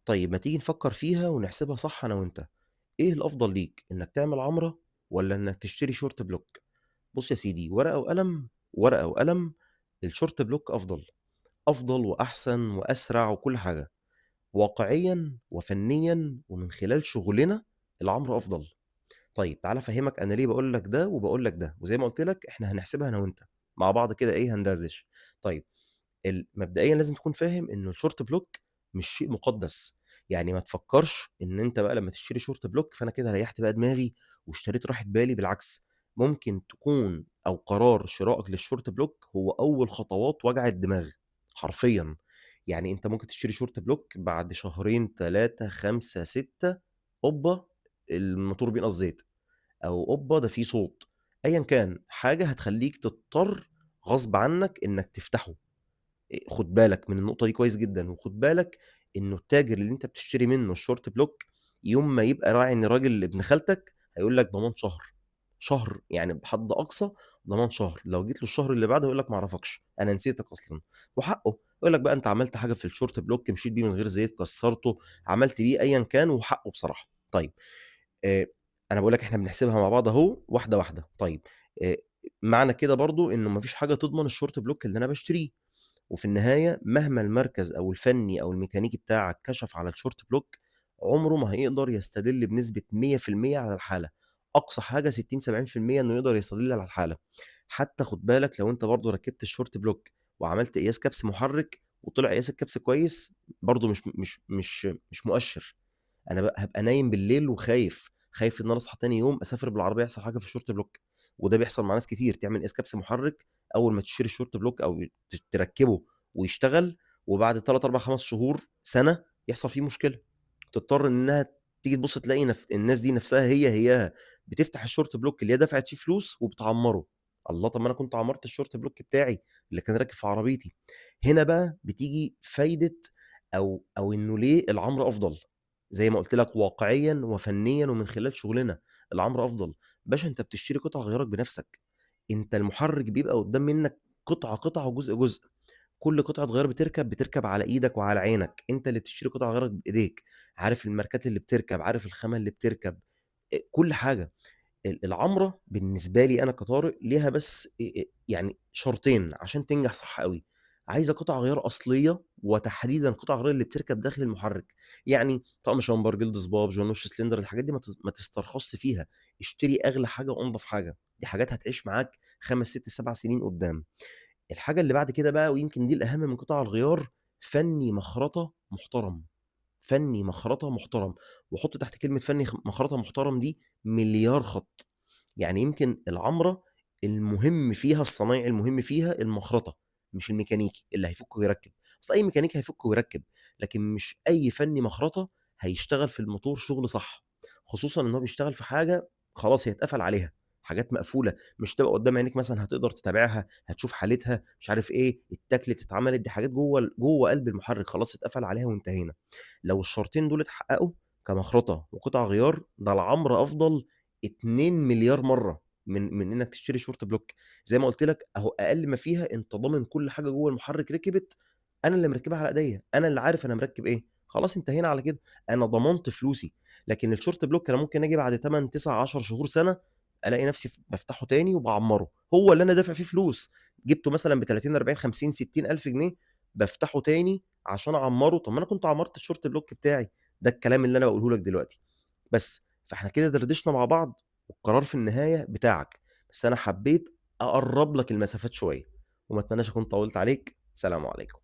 طيب ما تيجي نفكر فيها ونحسبها صح أنا وأنت، إيه الأفضل ليك إنك تعمل عمرة والّا إنك تشتري شورت بلوك؟ بُص يا سيدي ورقة وقلم، ورقة وقلم، الشورت بلوك أفضل، أفضل وأحسن وأسرع وكل حاجة، واقعيًا وفنيًا ومن خلال شغلنا العمرة أفضل. طيب تعالَ أفهّمك أنا ليه باقول لك ده وباقول لك ده، وزي ما قُلت لك إحنا هنحسبها أنا وأنت، مع بعض كده إيه هندردش. طيب مبدئيًا لازم تكون فاهم إنه الشورت بلوك مش شيء مُقدّس، يعني ما تفكّرش إن أنت بقى لمّا تشتري شورت بلوك فأنا كده ريّحت بقى دماغي واشتريت راحة بالي، بالعكس، ممكن تكون أو قرار شرائك للشورت بلوك هو أول خطوات وجع الدماغ، حرفيًا، يعني أنت ممكن تشتري شورت بلوك بعد شهرين، 3، 5، 6 هوبا الموتور بينقص زيت، أو هوبا ده في صوت، أيًا كان، حاجة هتخلّيك تضطر غصب عنّك إنّك تفتحه. خُد بالك من النقطة دي كويس جدًا، وخُد بالك إنه التاجر اللي أنت بتشتري منه الshort block يوم ما يبقى راعي إن راجل ابن خالتك هيقول لك ضمان شهر، شهر يعني بحد أقصى ضمان شهر، لو جيت له الشهر اللي بعده هيقول لك ما أعرفكش، أنا نسيتك أصلًا، وحقه، يقول لك بقى أنت عملت حاجة في الshort block مشيت بيه من غير زيت، كسرته، عملت بيه أيًا كان وحقه بصراحة. طيب آآ، أنا باقول لك إحنا بنحسبها مع بعض أهو واحدة، واحدة. طيب آآ، معنى كده برضه إنه ما فيش حاجة تضمن الshort block اللي أنا باشتريه. وفي النهاية مهما المركز أو الفني أو الميكانيكي بتاعك كشف على الشورت بلوك عمره ما هيقدر يستدل بنسبة 100% على الحالة، أقصى حاجة 60 70% إنه يقدر يستدل على الحالة. حتى خد بالك لو أنت برضه ركبت الشورت بلوك وعملت قياس كبس محرك وطلع قياس الكبس كويس برضه مش مؤشر. أنا هابقى نايم بالليل وخايف، خايف إن أنا أصحى تاني يوم أسافر بالعربية يحصل حاجة في الشورت بلوك، وده بيحصل مع ناس كتير، تعمل قياس كبس محرك أول ما تشتري الشورت بلوك أو تركّبه ويشتغل، وبعد 3، 4، 5 شهور، سَنة، يحصل فيه مشكلة، تضطر إنها تيجي تبُص تلاقي الناس دي نفسها هياها بتفتح الشورت بلوك اللي هي دفعت فيه فلوس وبتعمّره، الله! طب ما أنا كنت عمّرت الشورت بلوك بتاعي اللي كان راكب في عربيتي. هنا بقى بتيجي فايدة أو إنه ليه العَمْر أفضل. زي ما قُلت لك واقعيًا وفنيًا ومن خلال شغلنا، العمر أفضل. باشا أنت بتشتري قطع غيارك بنفسك، أنت المحرك بيبقى قدّام منك قطعة، قطعة وجزء، جزء، كل قطعة غيار بتركب على إيدك وعلى عينك، أنت اللي بتشتري قطع غيارك بإيديك، عارف الماركات اللي بتركب، عارف الخامة اللي بتركب، كل حاجة. العَمْرة بالنسبة لي أنا كطارق ليها بس يعني شرطين عشان تنجح صح أوي، عايزة قطع غيار أصلية وتحديدًا قطع غيار اللي بتركب داخل المحرك، يعني طقم شامبر، جلد صباب، جونوش، سلندر، الحاجات دي ما تسترخصش فيها، اشتري أغلى حاجة وأنضف حاجة، دي حاجات هتعيش معاك 5، 6، 7 سنين قدّام. الحاجة اللي بعد كده بقى ويمكن دي الأهم من قطع الغيار، فني مخرطة محترم. فني مخرطة محترم، وحُط تحت كلمة فني مخرطة محترم دي مليار خط، يعني يمكن العَمْرة المهم فيها الصنايعي المهم فيها المخرطة، مش الميكانيكي اللي هيفُك ويركّب، أصل أي ميكانيكي هيفُك ويركّب، لكن مش أي فني مخرطة هيشتغل في الموتور شغل صح، خصوصًا إن هو بيشتغل في حاجة خلاص هي اتقفل عليها، حاجات مقفولة، مش هتبقى قدّام عينيك مثلًا هتقدر تتابعها، هتشوف حالتها، مش عارف إيه، اتّاكلت، اتعملت، دي حاجات جوّه قلب المحرك خلاص اتقفل عليها وانتهينا. لو الشرطين دول اتحققوا كمخرطة وقطع غيار، ده العمر أفضل 2.000.000.000 مرّة من إنك تشتري شورت بلوك. زي ما قُلت لك أهو أقل ما فيها أنت ضامن كل حاجة جوّه المحرك ركبت، أنا اللي مركبها على إيديّا، أنا اللي عارف أنا مركب إيه، خلاص انتهينا على كده، أنا ضمنت فلوسي. لكن الشورت بلوك أنا ممكن آجي بعد 8، 9، 10 شهور، سنة، ألاقي نفسي بافتحه تاني وباعمّره، هو اللي أنا دافع فيه فلوس، جِبته مثلًا ب30، 40، 50، 60 ألف جنيه، بافتحه تاني عشان أعمّره، طب ما أنا كنت عمّرت الشورت بلوك بتاعي، ده الكلام اللي أنا باقوله لك دلوقتي. بس، فإحنا كده دردشنا مع بعض والقرار في النهاية بتاعك، بس أنا حبيت أقرّب لك المسافات شوية، وما أتمناش أكون طوّلت عليك، سلام عليكم.